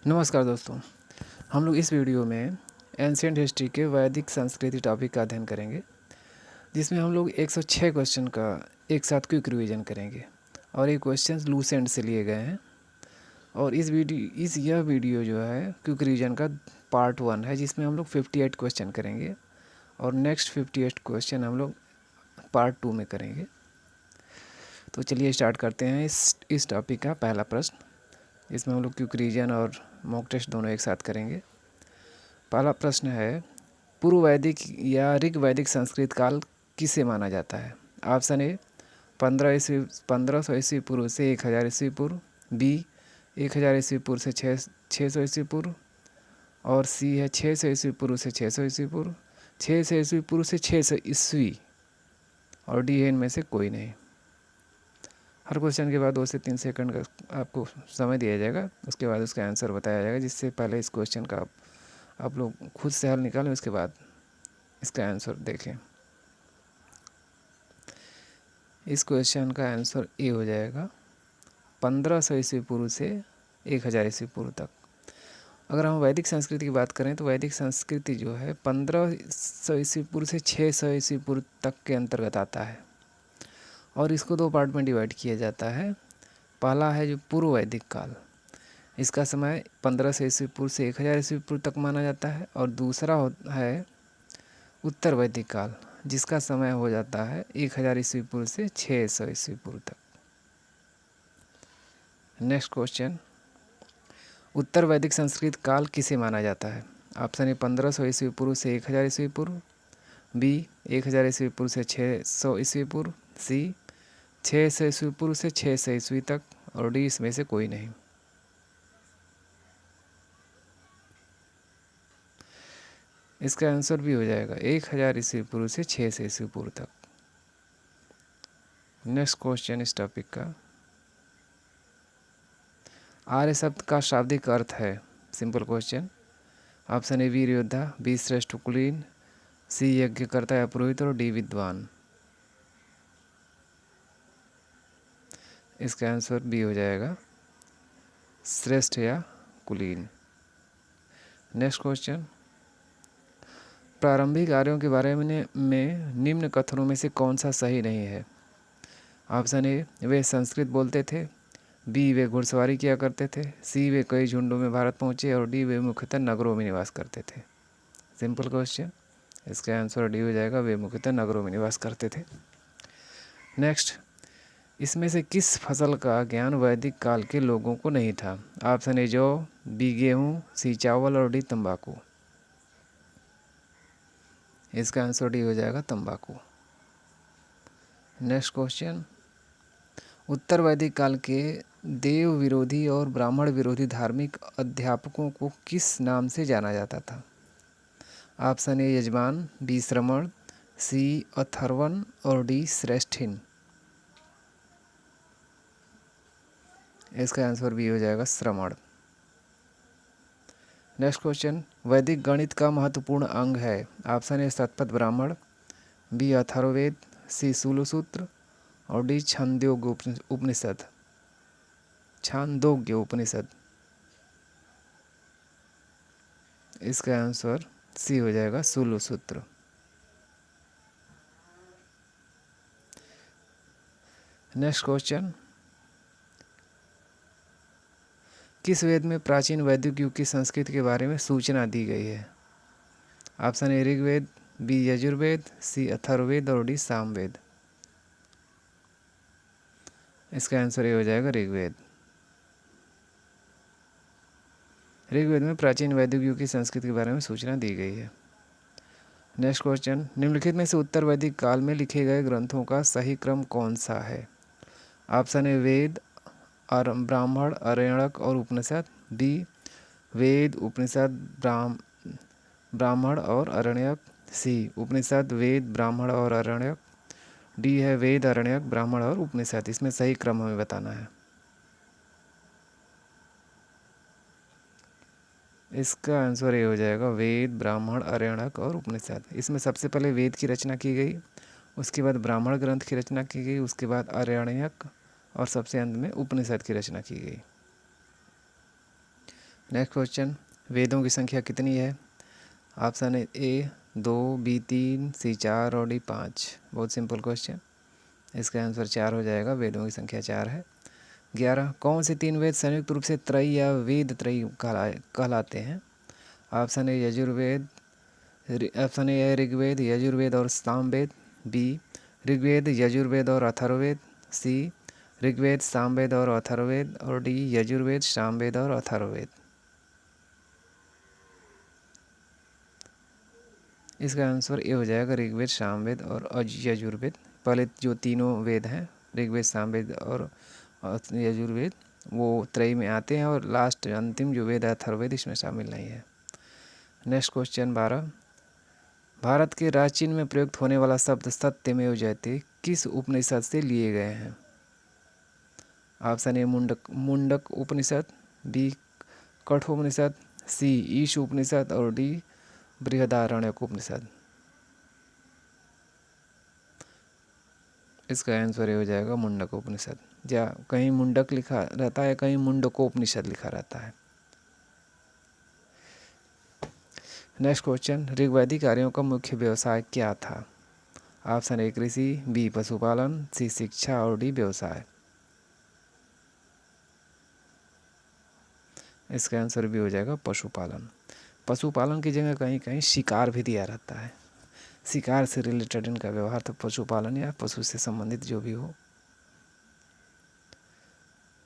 नमस्कार दोस्तों, हम लोग इस वीडियो में एंशिएंट हिस्ट्री के वैदिक संस्कृति टॉपिक का अध्ययन करेंगे, जिसमें हम लोग 106 क्वेश्चन का एक साथ क्विक रिवीजन करेंगे और ये क्वेश्चंस लूसेंट से लिए गए हैं। और यह वीडियो जो है क्विक रिवीजन का पार्ट 1 है, जिसमें हम लोग 58 क्वेश्चन करेंगे और नेक्स्ट 58 क्वेश्चन हम लोग पार्ट 2 में करेंगे। तो चलिए स्टार्ट करते हैं इस टॉपिक का पहला प्रश्न। इसमें हम लोग क्विक रिवीजन और मॉक टेस्ट दोनों एक साथ करेंगे। पहला प्रश्न है, पूर्व वैदिक या ऋग वैदिक संस्कृत काल किसे माना जाता है? ऑप्शन ए 1500 ईस्वी पूर्व से 1000 ईस्वी पूर्व, बी 1000 ईस्वी पूर्व से 600 ईस्वी पूर्व, और सी है 600 ईस्वी पूर्व से 600 ईस्वी पूर्व, 600 ईस्वी पूर्व से 600 ईस्वी, और डी है इनमें से कोई नहीं। हर क्वेश्चन के बाद 2 से 3 सेकंड का आपको समय दिया जाएगा, उसके बाद उसका आंसर बताया जाएगा। जिससे पहले इस क्वेश्चन का आप लोग खुद से हल निकालें, उसके बाद इसका आंसर देखें। इस क्वेश्चन का आंसर ए हो जाएगा 1500 ईस्वी पूर्व से 1000 ईस्वी पूर्व तक। अगर हम वैदिक संस्कृति की बात करें तो वैदिक संस्कृति जो है 1500 ईस्वी पूर्व से 600 ईस्वी पूर्व तक के अंतर्गत आता है, और इसको 2 पार्ट में डिवाइड किया जाता है। पहला है जो पूर्व वैदिक काल, इसका समय 1500 ईस्वी पूर्व से 1000 ईस्वी पूर्व तक माना जाता है, और दूसरा है उत्तर वैदिक काल, जिसका समय हो जाता है 1000 ईस्वी पूर्व से 600 ईस्वी पूर्व तक। नेक्स्ट क्वेश्चन, उत्तर वैदिक संस्कृत काल किसे माना जाता है? ऑप्शन ए 1500 ईस्वी पूर्व से 1000 ईस्वी पूर्व, बी 1000 ईस्वी पूर्व से 600 ईस्वी पूर्व, सी 600 ईस्वी पूर्व से 600 ईस्वी तक, और डी इसमें से कोई नहीं। इसका आंसर भी हो जाएगा 1000 ईस्वी पूर्व से 600 ईस्वी पूर्व तक। नेक्स्ट क्वेश्चन इस टॉपिक का, आर्य शब्द का शाब्दिक अर्थ है? Simple question. ऑप्शन ए वीर योद्धा, बी श्रेष्ठ कुलीन, सी यज्ञकर्ता या पुरोहित, और डी विद्वान। इसका आंसर बी हो जाएगा श्रेष्ठ या कुलीन। नेक्स्ट क्वेश्चन, प्रारंभिक आर्यों के बारे में निम्न कथनों में से कौन सा सही नहीं है? ऑप्शन ए वे संस्कृत बोलते थे, बी वे घुड़सवारी किया करते थे, सी वे कई झुंडों में भारत पहुँचे, और डी वे मुख्यतः नगरों में निवास करते थे। सिंपल क्वेश्चन, इसका आंसर डी हो जाएगा, वे मुख्यतः नगरों में निवास करते थे। नेक्स्ट, इसमें से किस फसल का ज्ञान वैदिक काल के लोगों को नहीं था? ऑप्शन ए जौ, बी गेहूँ, सी चावल, और डी तंबाकू। इसका आंसर डी हो जाएगा तंबाकू। नेक्स्ट क्वेश्चन, उत्तर वैदिक काल के देव विरोधी और ब्राह्मण विरोधी धार्मिक अध्यापकों को किस नाम से जाना जाता था? ऑप्शन ए यजमान, बी श्रमण, सी अथर्वन, और डी श्रेष्ठिन। इसका आंसर भी हो जाएगा श्रमण। नेक्स्ट क्वेश्चन, वैदिक गणित का महत्वपूर्ण अंग है? ऑप्शन ए शतपथ ब्राह्मण, बी अथर्ववेद, सी सूत्रसूत्र, और डी छांदोग्य उपनिषद। इसका आंसर सी हो जाएगा सूत्रसूत्र। नेक्स्ट क्वेश्चन, किस वेद में प्राचीन वैदिक युग की संस्कृति के बारे में सूचना दी गई है? Option A Rigveda, B Yajurveda, C Atharvaveda, और डी सामवेद। इसका आंसर ये हो जाएगा ऋग्वेद। ऋग्वेद में प्राचीन वैदिक युग की संस्कृति के बारे में सूचना दी गई है। नेक्स्ट क्वेश्चन, निम्नलिखित में से उत्तर वैदिक काल में लिखे गए ग्रंथों का सही क्रम कौन सा है? ऑप्शन ए वेद, ब्राह्मण, आरण्यक और उपनिषद, बी वेद, उपनिषद, ब्राह्मण और आरण्यक, सी उपनिषद, वेद, ब्राह्मण और आरण्यक, डी है वेद, आरण्यक, ब्राह्मण और उपनिषद। इसमें सही क्रम हमें बताना है। इसका आंसर ये हो जाएगा वेद, ब्राह्मण, आरण्यक और उपनिषद। इसमें सबसे पहले वेद की रचना की गई, उसके बाद ब्राह्मण ग्रंथ की रचना की गई, उसके बाद आरण्यक, और सबसे अंत में उपनिषद की रचना की गई। नेक्स्ट क्वेश्चन, वेदों की संख्या कितनी है? ऑप्शन है ए 2, बी 3, सी 4 और डी 5। बहुत सिंपल क्वेश्चन, इसका आंसर 4 हो जाएगा। वेदों की संख्या 4 है। 11, कौन से 3 वेद संयुक्त रूप से त्रयी या वेद त्रयी कहलाते हैं? Option A Yajurveda, option A है ऋग्वेद, यजुर्वेद और सामवेद। बी ऋग्वेद, यजुर्वेद और अथर्ववेद। सी ऋग्वेद, सामवेद और अथर्ववेद। और डी यजुर्वेद, सामवेद और अथर्ववेद। इसका आंसर ए हो जाएगा ऋग्वेद, सामवेद और यजुर्वेद। पहले जो तीनों वेद हैं ऋग्वेद, सामवेद और यजुर्वेद वो त्रयी में आते हैं, और लास्ट अंतिम जो वेद है अथर्ववेद इसमें शामिल नहीं है। नेक्स्ट क्वेश्चन 12, भारत के प्राचीन में प्रयुक्त होने वाला शब्द सत्यमेव जयते किस उपनिषद से लिए गए हैं? Option A Mundaka Upanishad. B Kathopanishad. C Isha Upanishad. और डी बृहदारण्यक उपनिषद। इसका आंसर हो जाएगा मुंडक उपनिषद। या कहीं मुंडक लिखा रहता है, कहीं मुंडकोपनिषद लिखा रहता है। नेक्स्ट क्वेश्चन, ऋग्वैदिक आर्यों का मुख्य व्यवसाय क्या था? ऑप्शन ए कृषि, बी पशुपालन, सी शिक्षा और डी व्यवसाय। इसका आंसर भी हो जाएगा पशुपालन। पशुपालन की जगह कहीं कहीं शिकार भी दिया रहता है। शिकार से रिलेटेड इनका व्यवहार, तो पशुपालन या पशु से संबंधित जो भी हो।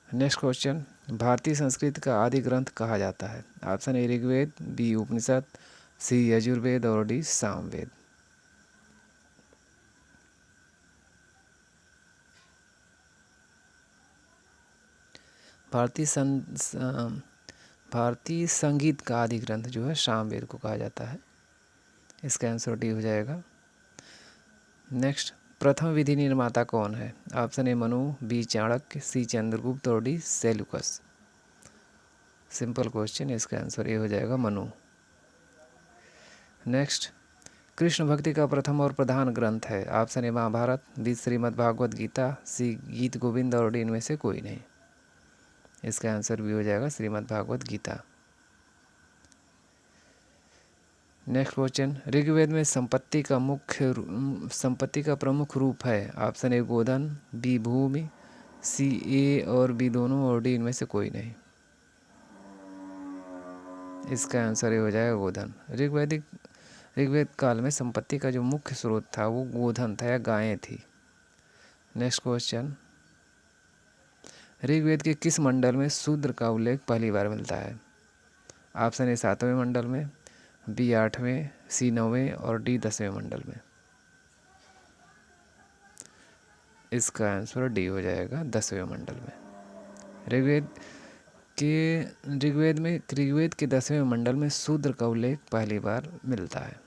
नेक्स्ट क्वेश्चन, भारतीय संस्कृत का आदि ग्रंथ कहा जाता है? ऑप्शन ए ऋग्वेद, बी उपनिषद, सी यजुर्वेद और डी सामवेद। भारतीय संगीत का आदि ग्रंथ जो है सामवेद को कहा जाता है। इसका आंसर डी हो जाएगा। नेक्स्ट, प्रथम विधि निर्माता कौन है? Option A Manu, B Chanakya, C Chandragupta और डी सेल्यूकस। सिंपल क्वेश्चन, इसका आंसर ए हो जाएगा मनु। नेक्स्ट, कृष्ण भक्ति का प्रथम और प्रधान ग्रंथ है? Option A Mahabharata, B Shrimad Bhagavata Gita, C Geet Govind और डी इनमें से कोई नहीं। इसका आंसर भी हो जाएगा श्रीमद् भागवत गीता। नेक्स्ट क्वेश्चन, ऋग्वेद में संपत्ति का प्रमुख रूप है? ऑप्शन ए गोधन, बी भूमि, सी ए और बी दोनों और डी इनमें से कोई नहीं। इसका आंसर ये हो जाएगा गोधन। ऋग्वेद काल में संपत्ति का जो मुख्य स्रोत था वो गोधन था या गायें थी। नेक्स्ट क्वेश्चन, ऋग्वेद के किस मंडल में शूद्र का उल्लेख पहली बार मिलता है? ऑप्शन ए 7वें मंडल में, बी 8वें, सी 9वें और डी 10वें मंडल में। इसका आंसर डी हो जाएगा 10वें मंडल में। ऋग्वेद के 10वें मंडल में शूद्र का उल्लेख पहली बार मिलता है।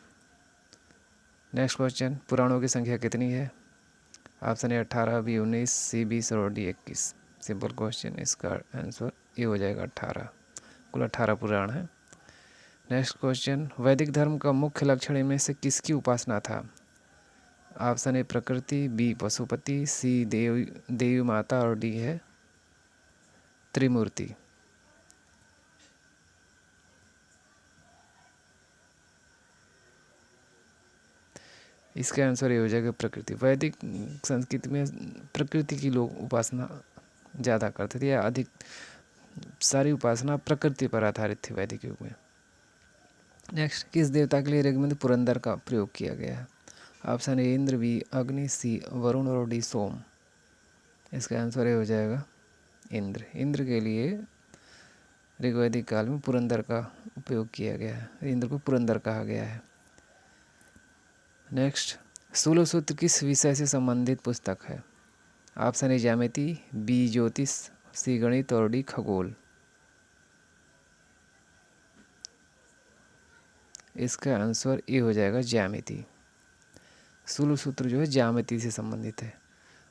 नेक्स्ट क्वेश्चन, पुराणों की संख्या कितनी है? ऑप्शन ए 18, बी 19, सी 20 और डी 21। सिंपल क्वेश्चन, इसका आंसर ये हो जाएगा 18। कुल 18 पुराण है। नेक्स्ट क्वेश्चन, वैदिक धर्म का मुख्य लक्षण इनमें से किसकी उपासना था? ऑप्शन ए प्रकृति, बी पशुपति, सी देवी माता और डी है त्रिमूर्ति। इसका आंसर ये हो जाएगा प्रकृति। वैदिक संस्कृति में प्रकृति की लोग उपासना ज़्यादा करते थे, या अधिक सारी उपासना प्रकृति पर आधारित थी वैदिक युग में। नेक्स्ट, किस देवता के लिए ऋग्वेद में पुरंदर का प्रयोग किया गया है? ऑप्शन ए इंद्र, बी अग्नि, सी वरुण और डी सोम। इसका आंसर ये हो जाएगा इंद्र। इंद्र के लिए ऋग्वैदिक काल में पुरंदर का उपयोग किया गया है, इंद्र को पुरंदर कहा गया है। नेक्स्ट, 16 सूत्र किस विषय से संबंधित पुस्तक है? ऑप्शन ए ज्यामिति, बी ज्योतिष, सी गणित और डी खगोल। इसका आंसर ए हो जाएगा ज्यामिति। 16 सूत्र जो है ज्यामिति से संबंधित है।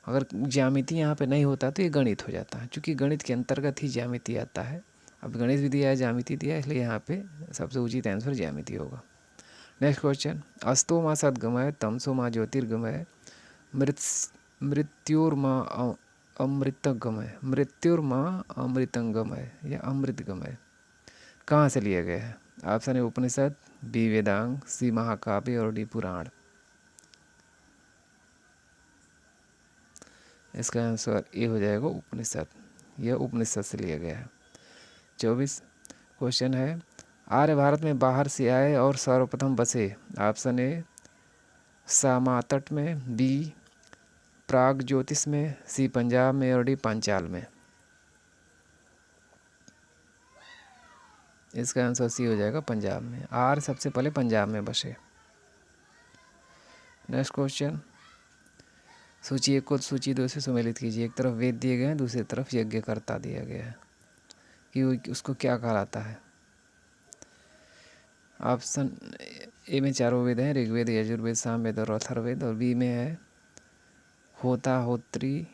अगर ज्यामिति यहाँ पे नहीं होता तो ये गणित हो जाता है, क्योंकि गणित के अंतर्गत ही ज्यामिति आता है। अब गणित भी दिया है, ज्यामिति दिया है, इसलिए यहाँ पे सबसे उचित आंसर ज्यामिति होगा। नेक्स्ट क्वेश्चन, अस्तो माँ सद्गमय, तमसो माँ ज्योतिर्गमय, मृत्युर्मा अमृतगमय, मृत्युर्मा अमृतंगमय या अमृतगमय। कहाँ से लिया गया है? ऑप्शन ए उपनिषद, बी वेदांग, सी महाकाव्य और डी पुराण। इसका आंसर ए हो जाएगा उपनिषद। यह उपनिषद से लिया गया है। 24 क्वेश्चन है, आर्य भारत में बाहर से आए और सर्वप्रथम बसे। ऑप्शन ए सामातट में, बी प्राग ज्योतिष में, सी पंजाब में और डी पांचाल में। इसका आंसर सी हो जाएगा पंजाब में। आर्य सबसे पहले पंजाब में बसे। नेक्स्ट क्वेश्चन, सूची 1 को सूची 2 से सुमेलित कीजिए। एक तरफ वेद दिए गए हैं, दूसरी तरफ यज्ञकर्ता दिया गया है कि उसको क्या कहलाता है। ऑप्शन ए में चारों वेद हैं, ऋग्वेद, यजुर्वेद, सामवेद और अथर्ववेद। और बी में है होता, होत्री,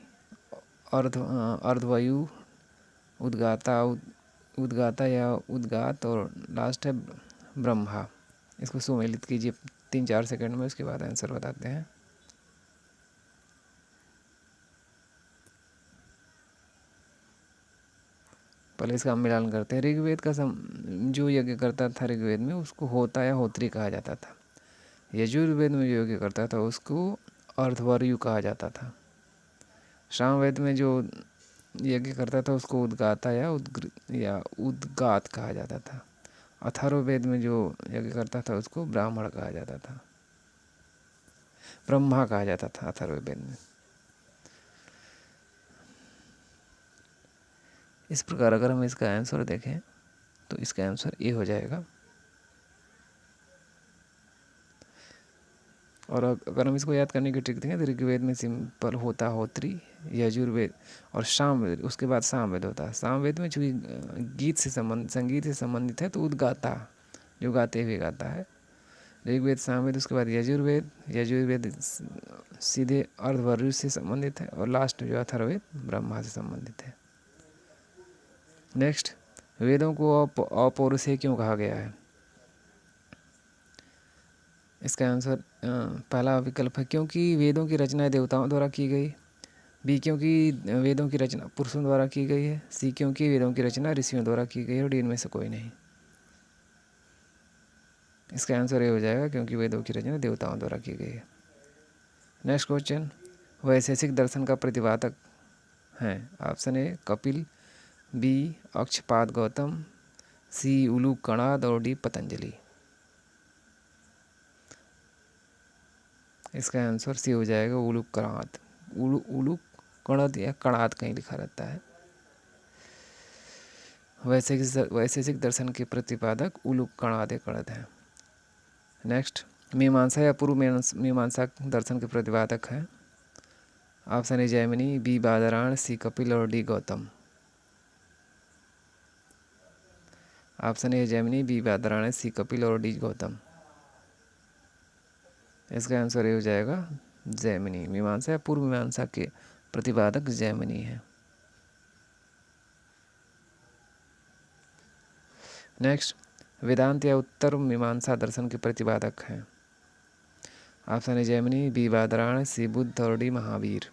अर्धवायु, उद्गाता, उद्गाता या उद्गात, और लास्ट है ब्रह्मा। इसको सुमेलित कीजिए 3-4 सेकंड में, उसके बाद आंसर बताते हैं। पहले इसका हम मिलान करते हैं। ऋग्वेद का जो यज्ञ करता था ऋग्वेद में, उसको होता या होत्री कहा जाता था। यजुर्वेद में जो यज्ञ करता था उसको अर्धवर्यु कहा जाता था। सामवेद में जो यज्ञ करता था उसको उद्गाता या उद्गात कहा जाता था। अथर्ववेद में जो यज्ञ करता था उसको ब्राह्मण कहा जाता था, ब्रह्मा कहा जाता था अथर्ववेद में। इस प्रकार अगर हम इसका आंसर देखें तो इसका आंसर ए हो जाएगा। और अगर हम इसको याद करने की ट्रिक देखें तो ऋग्वेद में सिंपल होता, होत्री, यजुर्वेद और सामवेद, उसके बाद सामवेद होता है। सामवेद में चूँकि संगीत से संबंधित है तो उद्गाता, जो गाते हुए गाता है। ऋग्वेद, सामवेद, उसके बाद यजुर्वेद, यजुर्वेद सीधे अर्धवर्यु से संबंधित है। और लास्ट जो अथर्ववेद ब्रह्मा से संबंधित है। नेक्स्ट, वेदों को अपौरुषेय क्यों कहा गया है? इसका आंसर पहला विकल्प है क्योंकि वेदों की रचना देवताओं द्वारा की गई। बी क्योंकि वेदों की रचना पुरुषों द्वारा की गई है। सी क्योंकि वेदों की रचना ऋषियों द्वारा की गई है। और डी इनमें से कोई नहीं। इसका आंसर ये हो जाएगा क्योंकि वेदों की रचना देवताओं द्वारा की गई है। नेक्स्ट क्वेश्चन, वैशेषिक दर्शन का प्रतिपादक हैं। Option A Kapil, B Akshapada Gautam, C Uluka Kanada और डी पतंजलि। इसका आंसर सी हो जाएगा उलूक कणाद। उलूक कणाद या कणाद कहीं लिखा रहता है। वैशेषिक दर्शन के प्रतिपादक उलूक कणाद हैं। नेक्स्ट, मीमांसा या पूर्व मीमांसा दर्शन के प्रतिपादक हैं। Option A Jaimini, B Badarayana, C Kapil और D Gautam. Option A Jaimini, B Badarayana, C Kapil और डी गौतम। इसका आंसर ये हो जाएगा जैमिनी। मीमांसा या पूर्व मीमांसा के प्रतिपादक जैमिनी है। नेक्स्ट, वेदांत या उत्तर मीमांसा दर्शन के प्रतिपादक हैं। Option A Jaimini, B Badarayana, C Buddha और डी महावीर।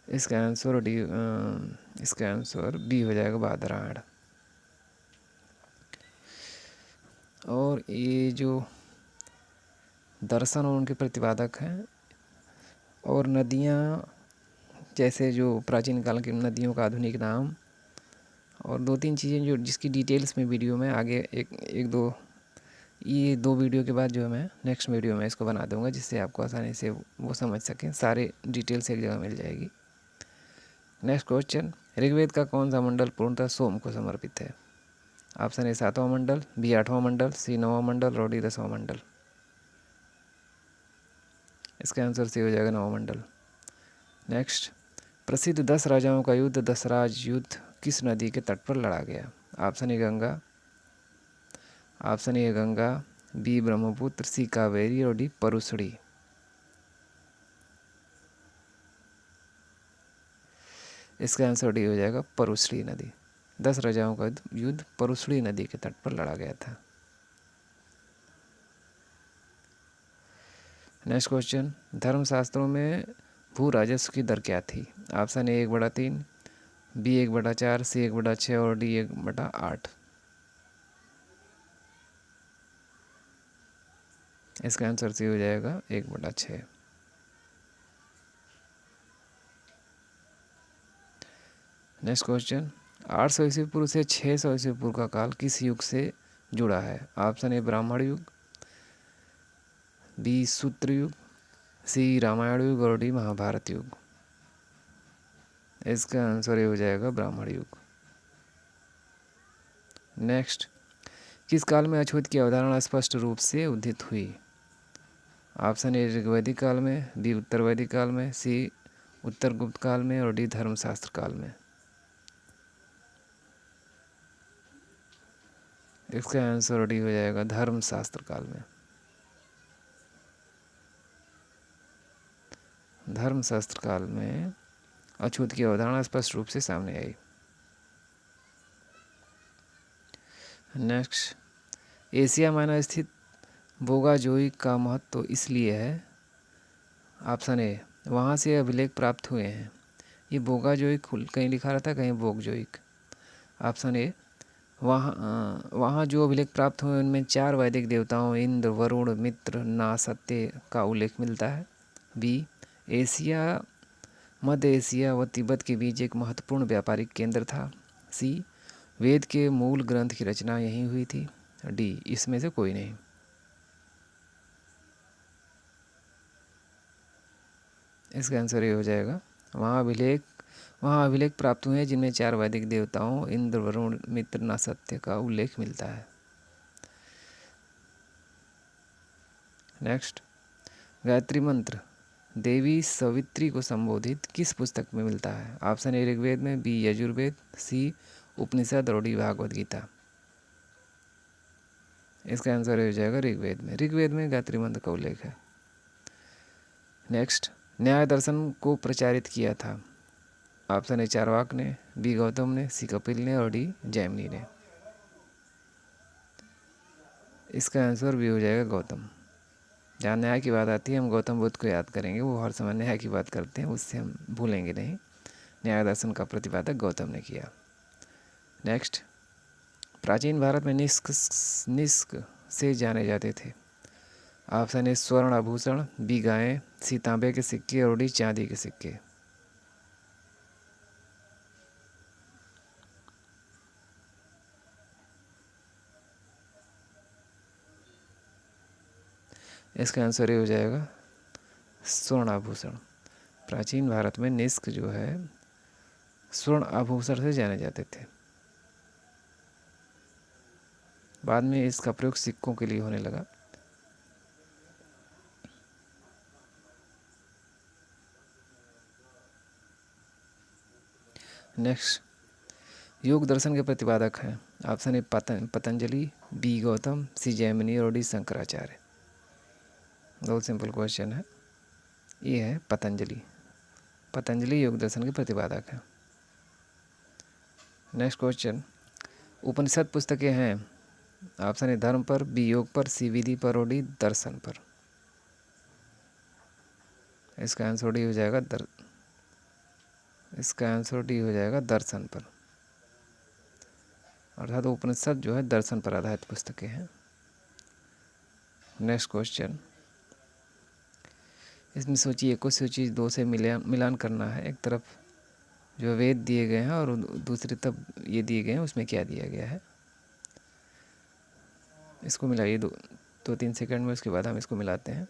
इसका आंसर बी हो जाएगा बादरायण। और ये जो दर्शन और उनके प्रतिपादक हैं, और नदियाँ जैसे जो प्राचीन काल की नदियों का आधुनिक नाम, और 2-3 चीज़ें जो जिसकी डिटेल्स में वीडियो में आगे ये 2 वीडियो के बाद जो है मैं नेक्स्ट वीडियो में इसको बना दूंगा, जिससे आपको आसानी से वो समझ सकें। सारे डिटेल्स एक जगह मिल जाएगी। नेक्स्ट क्वेश्चन, ऋग्वेद का कौन सा मंडल पूर्णतः सोम को समर्पित है? ऑप्शन ए 7वां मंडल, बी 8वां मंडल, सी 9वां मंडल और डी 10वां मंडल। इसका आंसर सी हो जाएगा 9वां मंडल। नेक्स्ट, प्रसिद्ध 10 राजाओं का युद्ध दसराज युद्ध किस नदी के तट पर लड़ा गया? Option A Ganga, B Brahmaputra, C Kaveri और डी परुसड़ी। इसका आंसर डी हो जाएगा परुसड़ी नदी। 10 राजाओं का युद्ध परुसड़ी नदी के तट पर लड़ा गया था। नेक्स्ट क्वेश्चन, धर्मशास्त्रों में भू राजस्व की दर क्या थी? ऑप्शन ए 1/3, बी 1/4, सी 1/6 और डी 1/8। इसका आंसर सी हो जाएगा 1/6। नेक्स्ट क्वेश्चन, 800 ईस्वी पूर्व से 600 ईस्वी पूर्व का काल किस युग से जुड़ा है? ऑप्शन ए ब्राह्मण युग, बी सूत्र युग, सी रामायण युग और डी महाभारत युग। इसका आंसर ये हो जाएगा ब्राह्मण युग। नेक्स्ट, किस काल में अछूत की अवधारणा स्पष्ट रूप से उदित हुई? ऑप्शन ए ऋग्वैदिक काल में, बी उत्तर वैदिक काल में, सी उत्तर गुप्त काल में और डी धर्मशास्त्र काल में। इसका आंसर डी हो जाएगा धर्मशास्त्र काल में। धर्मशास्त्र काल में अछूत की अवधारणा स्पष्ट रूप से सामने आई। नेक्स्ट, एशिया माइनर स्थित बोगाजोई का महत्व इसलिए है। ऑप्शन ए, वहाँ से अभिलेख प्राप्त हुए हैं। ये बोगाजोइक कहीं लिखा रहता है, कहीं बोगजोइक। ऑप्शन ए, वहाँ जो अभिलेख प्राप्त हुए उनमें 4 वैदिक देवताओं इंद्र, वरुण, मित्र, नासत्य का उल्लेख मिलता है। बी, एशिया मध्य एशिया व तिब्बत के बीच एक महत्वपूर्ण व्यापारिक केंद्र था। सी, वेद के मूल ग्रंथ की रचना यहीं हुई थी। डी, इसमें से कोई नहीं। इसका आंसर ये हो जाएगा वहाँ अभिलेख प्राप्त हुए हैं जिनमें 4 वैदिक देवताओं इंद्र, वरुण, मित्र, नासत्य का उल्लेख मिलता है। नेक्स्ट, गायत्री मंत्र देवी सवित्री को संबोधित किस पुस्तक में मिलता है? ऑप्शन ए ऋग्वेद में, बी यजुर्वेद, सी उपनिषद और डी भागवत गीता। इसका आंसर हो जाएगा ऋग्वेद में। ऋग्वेद में गायत्री मंत्र का उल्लेख है। नेक्स्ट, न्याय दर्शन को प्रचारित किया था। ऑप्शन ए चारवाक ने, बी गौतम ने, सी कपिल ने और डी जैमिनी ने। इसका आंसर भी हो जाएगा गौतम। जहाँ न्याय की बात आती है हम गौतम बुद्ध को याद करेंगे, वो हर समय न्याय की बात करते हैं, उससे हम भूलेंगे नहीं। न्याय दर्शन का प्रतिपादक गौतम ने किया। नेक्स्ट, प्राचीन भारत में निष्क से जाने जाते थे। ऑप्शन ए स्वर्ण आभूषण, बी गायें, सी तांबे के सिक्के और डी चांदी के सिक्के। इसका आंसर ये हो जाएगा स्वर्ण आभूषण। प्राचीन भारत में निष्क जो है स्वर्ण आभूषण से जाने जाते थे। बाद में इसका प्रयोग सिक्कों के लिए होने लगा। नेक्स्ट, योग दर्शन के प्रतिपादक हैं। Option A Patanjali, B Gautam, C Jaimini और डी शंकराचार्य। बहुत सिंपल क्वेश्चन है। ये है पतंजलि। पतंजलि योग दर्शन के प्रतिपादक हैं। नेक्स्ट क्वेश्चन, उपनिषद पुस्तकें हैं। ऑप्शन ए धर्म पर, बी योग पर, सी विधि पर और डी दर्शन पर। इसका आंसर डी हो जाएगा दर्शन पर। अर्थात उपनिषद जो है दर्शन पर आधारित पुस्तकें हैं। नेक्स्ट क्वेश्चन, इसमें सोचिए कुछ सूची 2 से मिलान करना है। एक तरफ जो वेद दिए गए हैं और दूसरी तरफ ये दिए गए हैं, उसमें क्या दिया गया है। इसको मिलाइए 2-3 सेकंड में, उसके बाद हम इसको मिलाते हैं।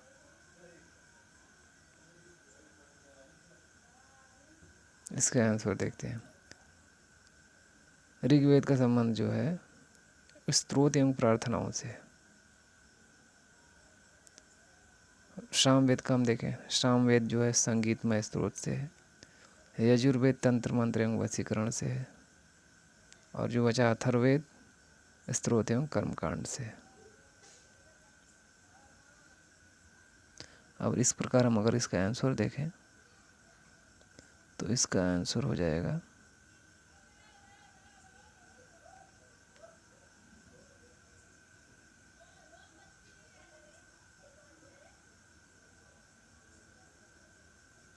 इसका आंसर देखते हैं। ऋग्वेद का संबंध जो है स्तोत्र एवं प्रार्थनाओं से। सामवेद का हम देखें, सामवेद जो है संगीतमय स्रोत से है। यजुर्वेद तंत्र मंत्र एवं वशीकरण से है। और जो बचा अथर्ववेद स्रोत एवं कर्मकांड से। अब इस प्रकार हम अगर इसका आंसर देखें तो इसका आंसर हो जाएगा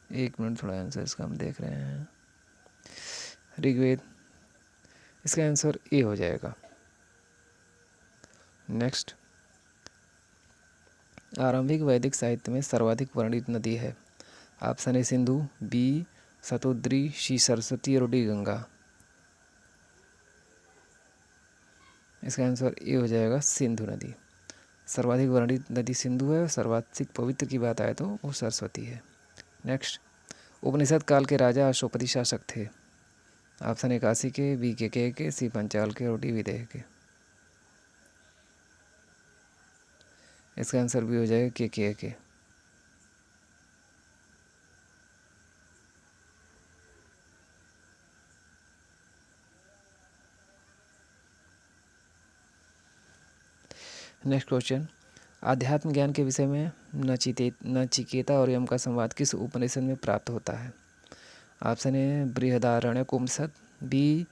एक मिनट, थोड़ा आंसर इसका हम देख रहे हैं। ऋग्वेद, इसका आंसर ए हो जाएगा। नेक्स्ट, आरंभिक वैदिक साहित्य में सर्वाधिक वर्णित नदी है। ऑप्शन ए सिंधु, बी सतोद्री, सी सरस्वती और डी गंगा। इसका आंसर ए हो जाएगा सिंधु नदी। सर्वाधिक वर्णित नदी सिंधु है और सर्वाधिक पवित्र की बात आए तो वो सरस्वती है। नेक्स्ट, उपनिषद काल के राजा अशोकपति शासक थे। ऑप्शन ए काशी के, बी के, सी पंचाल के और डी विदेह के। इसका आंसर भी हो जाएगा के। नेक्स्ट क्वेश्चन, आध्यात्म ज्ञान के विषय में नचिकेता और यम का संवाद किस उपनिषद में प्राप्त होता है। Option A Brihadaranyaka Upanishad, B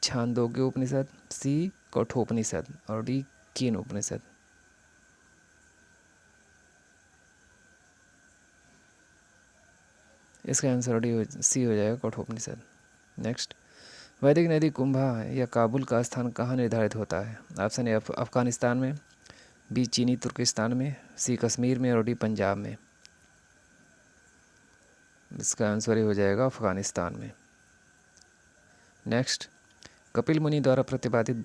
Chandogya Upanishad, C Kathopanishad और डी कीन उपनिषद। इसका आंसर डी सी हो जाएगा कठोपनिषद। नेक्स्ट, वैदिक नदी कुंभा या काबुल का स्थान कहाँ निर्धारित होता है। ऑप्शन ए अफगानिस्तान में, बी चीनी तुर्किस्तान में, सी कश्मीर में और डी पंजाब में। इसका आंसर ही हो जाएगा अफगानिस्तान में। नेक्स्ट, कपिल मुनि द्वारा प्रतिपादित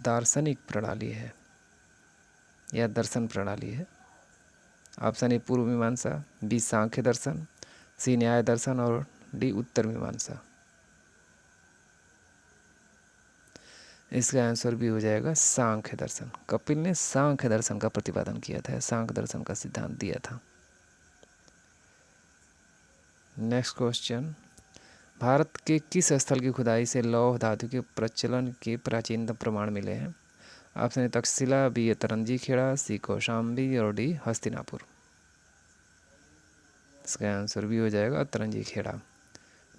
दार्शनिक प्रणाली है या दर्शन प्रणाली है। ऑप्शन ए पूर्व मीमांसा, बी सांख्य दर्शन, सी न्याय दर्शन और डी उत्तर मीमांसा। इसका आंसर भी हो जाएगा सांख्य दर्शन। कपिल ने सांख्य दर्शन का प्रतिपादन किया था, सांख्य दर्शन का सिद्धांत दिया था। नेक्स्ट क्वेश्चन, भारत के किस स्थल की खुदाई से लौह धातु के प्रचलन के प्राचीनतम प्रमाण मिले हैं। Option A Takshashila, B Taranji Khera, C Kaushambi और डी हस्तिनापुर। इसका आंसर भी हो जाएगा तरंजी खेड़ा।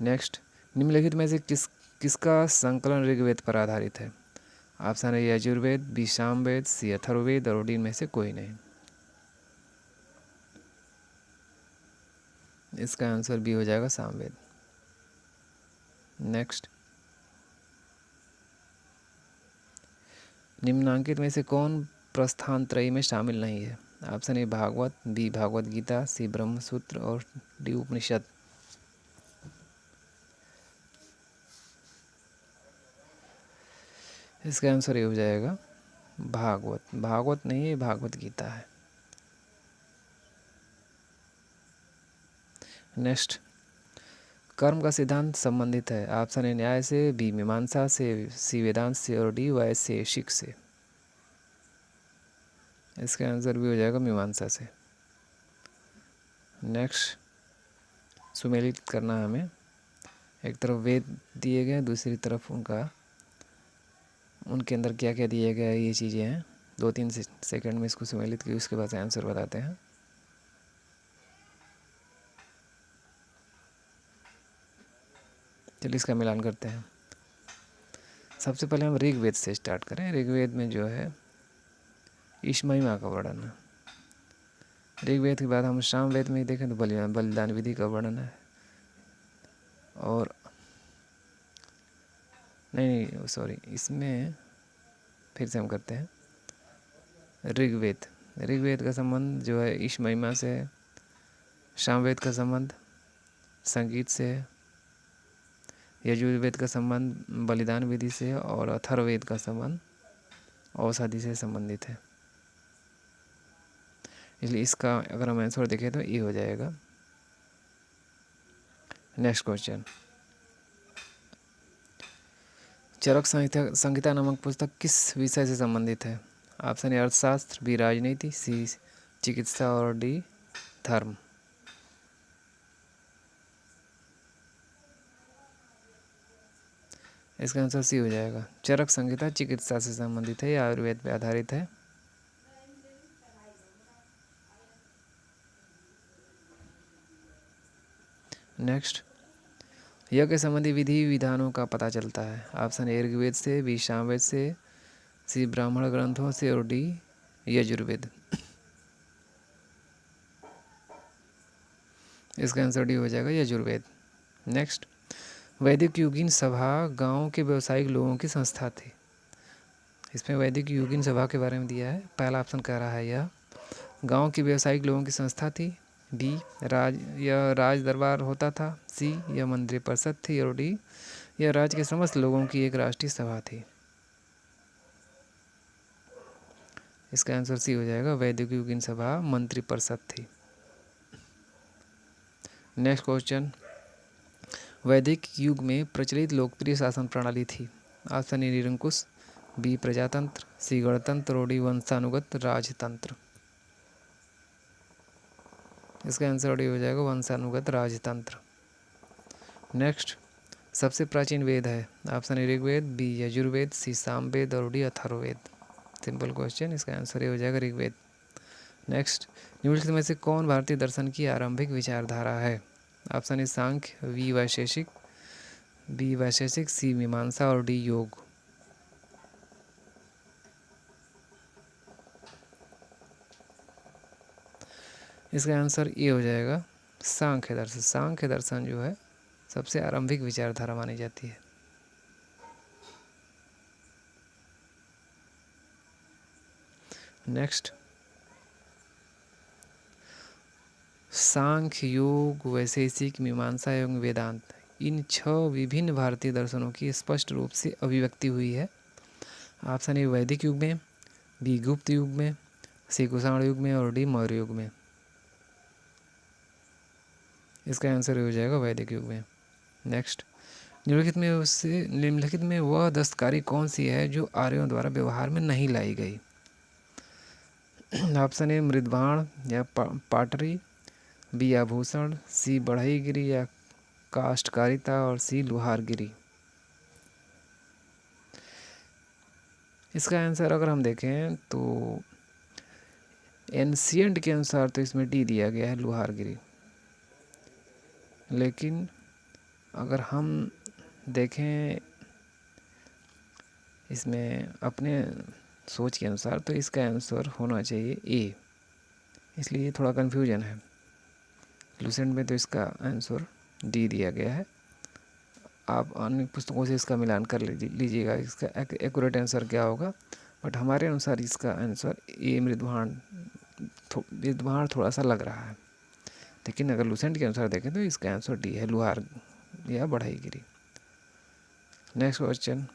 नेक्स्ट, निम्नलिखित में से किसका संकलन ऋग्वेद पर आधारित है। Option A Yajurveda, B Samaveda, C Atharvaveda और डी में से कोई नहीं। इसका आंसर भी हो जाएगा सामवेद। नेक्स्ट, निम्नांकित में से कौन प्रस्थान त्रयी में शामिल नहीं है। Option A Bhagavata, B Bhagavad Gita, C Brahmasutra और डी उपनिषद। इसका आंसर ये हो जाएगा भागवत। भागवत नहीं है, भागवत गीता है। नेक्स्ट, कर्म का सिद्धांत संबंधित है। ऑप्शन ए न्याय से, बी मीमांसा से, सी वेदांत से और डी वैशेषिक से। इसका आंसर भी हो जाएगा मीमांसा से। नेक्स्ट, सुमेलित करना है हमें। एक तरफ वेद दिए गए, दूसरी तरफ उनके अंदर क्या क्या दिया गया है, ये चीज़ें हैं। 2-3 सेकंड में इसको सुमेलित की, उसके बाद आंसर बताते हैं। चलिए इसका मिलान करते हैं। सबसे पहले हम ऋग्वेद से स्टार्ट करें। ऋग्वेद में जो है ईश महिमा का वर्णन है। ऋग्वेद के बाद हम सामवेद में देखें तो बलिदान विधि का वर्णन है। और नहीं सॉरी, इसमें फिर से हम करते हैं। ऋग्वेद का संबंध जो है ईश महिमा से है। सामवेद का संबंध संगीत से है। यजुर्वेद का संबंध बलिदान विधि से है और अथर्ववेद का संबंध औषधि से संबंधित है। इसलिए इसका अगर हम आंसर देखें तो ये हो जाएगा। नेक्स्ट क्वेश्चन, चरक संहिता नामक पुस्तक किस विषय से संबंधित है। ऑप्शन ए अर्थशास्त्र, बी राजनीति, सी चिकित्सा और डी धर्म। इसका आंसर सी हो जाएगा। चरक संहिता चिकित्सा से संबंधित है, आयुर्वेद पर आधारित है। नेक्स्ट, यज्ञ संबंधी विधि विधानों का पता चलता है। ऑप्शन ए ऋग्वेद से, बी सामवेद से, सी ब्राह्मण ग्रंथों से और डी यजुर्वेद। इसका आंसर डी हो जाएगा यजुर्वेद। नेक्स्ट, वैदिक युगीन सभा गांव के व्यवसायिक लोगों की संस्था थी। इसमें वैदिक युगीन सभा के बारे में दिया है। पहला ऑप्शन कह रहा है यह गांव की व्यवसायिक लोगों की संस्था थी। बी यह राज दरबार होता था। सी यह मंत्री परिषद थी। और डी यह राज्य के समस्त लोगों की एक राष्ट्रीय सभा थी। इसका आंसर सी हो जाएगा, वैदिक युगीन सभा मंत्री परिषद थी। नेक्स्ट क्वेश्चन, वैदिक युग में प्रचलित लोकप्रिय शासन प्रणाली थी। ऑप्शन ए निरंकुश, बी प्रजातंत्र, सी गणतंत्र और डी वंशानुगत राजतंत्र। इसका आंसर डी हो जाएगा, वंशानुगत राजतंत्र। नेक्स्ट, सबसे प्राचीन वेद है। Option A Rigveda, B Yajurveda, C Samaveda और डी अथर्ववेद। सिंपल क्वेश्चन, इसका आंसर ये हो जाएगा ऋग्वेद। नेक्स्ट, निम्नलिखित में से कौन भारतीय दर्शन की आरंभिक विचारधारा है। Option A Sankhya, B Vaisheshika, B Vaisheshika, C Mimamsa और डी योग। इसका आंसर ये हो जाएगा सांख्य दर्शन। सांख्य दर्शन जो है सबसे आरंभिक विचारधारा मानी जाती है। नेक्स्ट, सांख्य, योग, वैशेषिक, मीमांसा एवं वेदांत, इन 6 विभिन्न भारतीय दर्शनों की स्पष्ट रूप से अभिव्यक्ति हुई है। ऑप्शन ए वैदिक युग में, बी गुप्त युग में, सी कुषाण युग में और डी मौर्य युग में। इसका आंसर हो जाएगा वैदिक युग में। नेक्स्ट, निम्नलिखित में वह दस्तकारी कौन सी है जो आर्यों द्वारा व्यवहार में नहीं लाई गई। ऑप्शन ए मृदबाण या पाटरी, बी आभूषण, सी बढ़ईगिरी या काष्ठकारिता और सी लुहारगिरी। इसका आंसर अगर हम देखें तो एंशियंट के अनुसार तो इसमें डी दिया गया है, लुहारगिरी। लेकिन अगर हम देखें इसमें अपने सोच के अनुसार तो इसका आंसर होना चाहिए ए। इसलिए थोड़ा कन्फ्यूजन है। लूसेंट में तो इसका आंसर डी दिया गया है। आप अन्य पुस्तकों से इसका मिलान कर लीजिएगा इसका एक्यूरेट आंसर क्या होगा। बट हमारे अनुसार इसका आंसर ए मृदभाण थोड़ा सा लग रहा है। लेकिन अगर लूसेंट के अनुसार देखें तो इसका आंसर डी है, लुहार या बढ़ईगिरी। नेक्स्ट क्वेश्चन,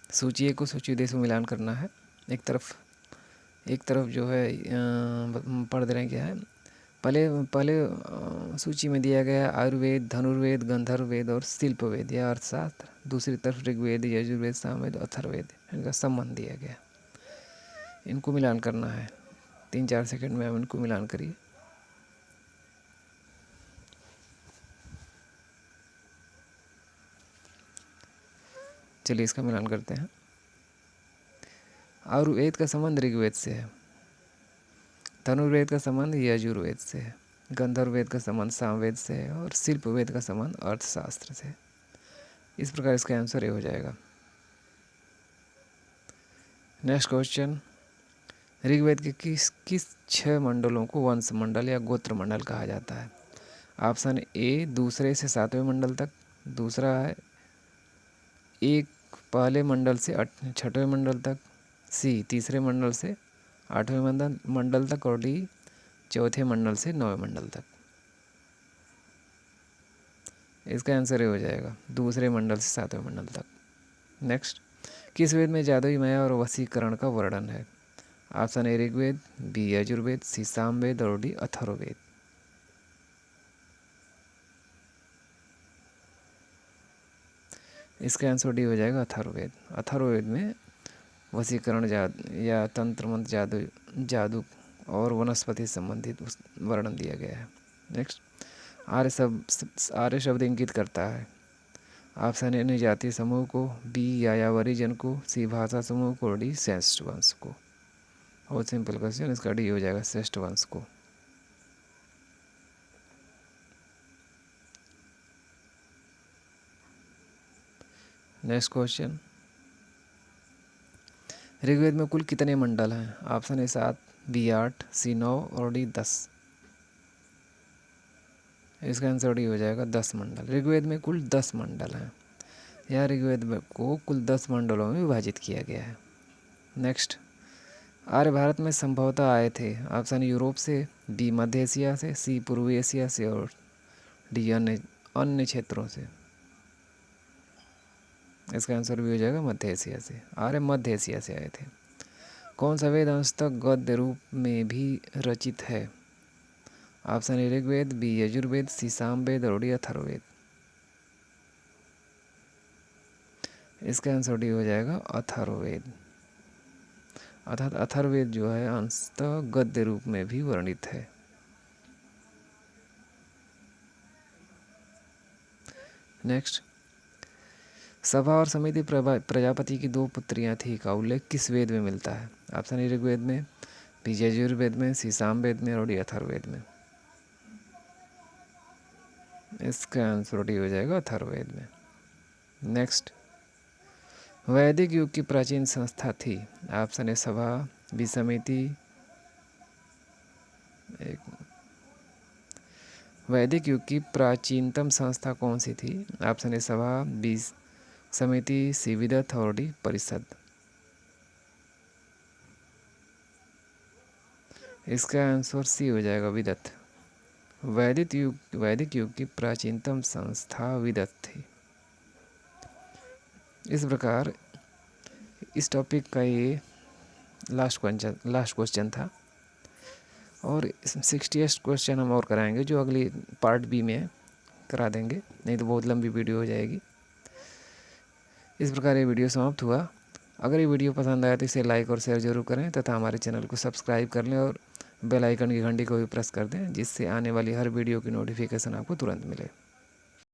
सूची ए को सूची दे से मिलान करना है। एक तरफ जो है पढ़ दे रहे हैं क्या है। पहले सूची में दिया गया आयुर्वेद, धनुर्वेद, गंधर्ववेद और शिल्पवेद या अर्थशास्त्र। दूसरी तरफ ऋग्वेद, यजुर्वेद, सामवेद, अथर्ववेद, इनका संबंध दिया गया। इनको मिलान करना है। 3-4 सेकंड में हम इनको मिलान करिए। चलिए इसका मिलान करते हैं। आयुर्वेद का संबंध ऋग्वेद से है, धनुर्वेद का संबंध यजुर्वेद से है, गंधर्ववेद का संबंध सामवेद से है और शिल्पवेद का संबंध अर्थशास्त्र से। इस प्रकार इसका आंसर ये हो जाएगा। नेक्स्ट क्वेश्चन, ऋग्वेद के किस 6 मंडलों को वंश मंडल या गोत्र मंडल कहा जाता है। ऑप्शन ए दूसरे से 7वें मंडल तक, दूसरा है एक पहले मंडल से 6वें मंडल तक, सी तीसरे मंडल से 8वें मंडल तक और डी चौथे मंडल से 9वें मंडल तक। इसका आंसर ये हो जाएगा दूसरे मंडल से 7वें मंडल तक। नेक्स्ट, किस वेद में जादुई माया और वशीकरण का वर्णन है। Option A Rigveda, B Yajurveda, C Samaveda और डी अथर्ववेद। इसका आंसर डी हो जाएगा अथर्ववेद। अथर्ववेद में वशीकरण या तंत्र मंत्र जादू और वनस्पति संबंधित वर्णन दिया गया है। नेक्स्ट, आर्य शब्द इंगित करता है। ऑप्शन ए जातीय समूह को, बी यायावरी जन को, सी भाषा समूह को और डी श्रेष्ठ वंश को। बहुत सिंपल क्वेश्चन, इसका डी हो जाएगा श्रेष्ठ वंश को। नेक्स्ट क्वेश्चन, ऋग्वेद में कुल कितने मंडल हैं। ऑप्शन ए 7, बी 8, सी 9 और डी 10। इसका आंसर डी हो जाएगा 10 मंडल। ऋग्वेद में कुल 10 मंडल हैं। यह ऋग्वेद को कुल 10 मंडलों में विभाजित किया गया है। नेक्स्ट, आर्य भारत में संभवतः आए थे। ऑप्शन यूरोप से, बी मध्य एशिया से, सी पूर्वी एशिया से और डी अन्य क्षेत्रों से। इसका आंसर भी हो जाएगा मध्य एशिया से। आर्य मध्य एशिया से आए थे। कौन सा वेद अंशतः गद्य रूप में भी रचित है? Option A Rigveda, B Yajurveda, C Samaveda और डी अथर्ववेद। इसका आंसर डी हो जाएगा अथर्ववेद। अर्थात अथर्ववेद जो है अंशतः गद्य रूप में भी वर्णित है। नेक्स्ट, सभा और समिति प्रजापति की 2 पुत्रियां थी का उल्लेख किस वेद में मिलता है? ऑप्शन ए ऋग्वेद में, बी यजुर्वेद में, सी सामवेद में और डी अथर्ववेद में। इसका आंसर डी हो जाएगा अथर्ववेद में। नेक्स्ट, वैदिक युग की प्राचीन संस्था थी। ऑप्शन ए सभा, बी समिति, वैदिक युग की प्राचीनतम संस्था कौन सी थी? ऑप्शन ए सभा, बी समिति, सी विदत और डी परिषद। इसका आंसर सी हो जाएगा विदत। वैदिक युग की प्राचीनतम संस्था विदत थी। इस प्रकार इस टॉपिक का ये लास्ट क्वेश्चन था और 60th क्वेश्चन हम और कराएंगे जो अगली पार्ट बी में करा देंगे, नहीं तो बहुत लंबी वीडियो हो जाएगी। इस प्रकार ये वीडियो समाप्त हुआ। अगर ये वीडियो पसंद आया तो इसे लाइक और शेयर जरूर करें तथा हमारे चैनल को सब्सक्राइब कर लें और बेल आइकन की घंटी को भी प्रेस कर दें, जिससे आने वाली हर वीडियो की नोटिफिकेशन आपको तुरंत मिले।